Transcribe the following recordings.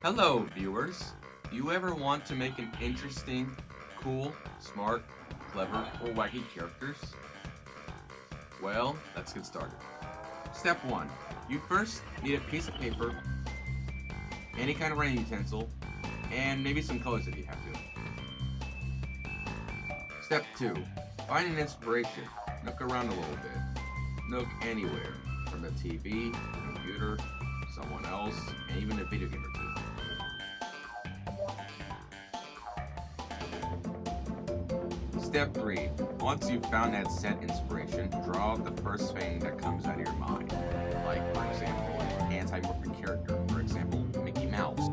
Hello, viewers. Do you ever want to make an interesting, cool, smart, clever, or wacky characters? Well, let's get started. Step 1. You first need a piece of paper, any kind of writing utensil, and maybe some colors if you have to. Step 2. Find an inspiration. Look around a little bit. Look anywhere, from the TV, computer, someone else, and even a video game or two. Step 3. Once you've found that set inspiration, draw the first thing that comes out of your mind. Like, for example, an anti-morphic character, for example, Mickey Mouse.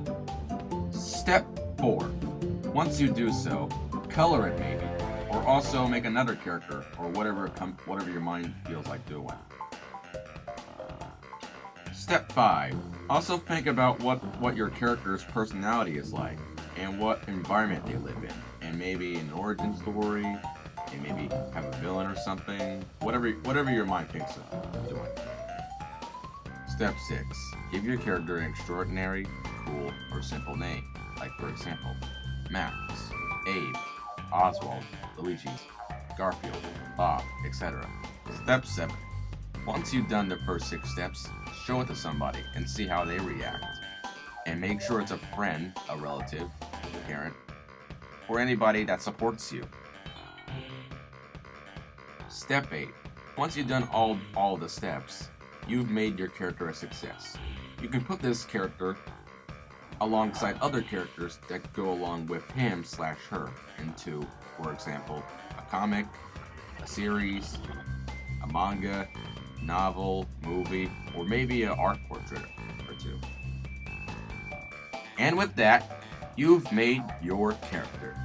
Step 4. Once you do so, color it maybe, or also make another character, or whatever your mind feels like doing. Step 5. Also think about what your character's personality is like, and what environment they live in, and maybe an origin story, and maybe have a villain or something, whatever your mind thinks of doing. Step 6. Give your character an extraordinary, cool, or simple name, like for example, Max, Abe, Oswald, Luigi, Garfield, Bob, etc. Step 7. Once you've done the first 6 steps, show it to somebody and see how they react. And make sure it's a friend, a relative, a parent, or anybody that supports you. Step 8. Once you've done all the steps, you've made your character a success. You can put this character alongside other characters that go along with him/her into, for example, a comic, a series, a manga, novel, movie, or maybe an art portrait or two. And with that, you've made your character.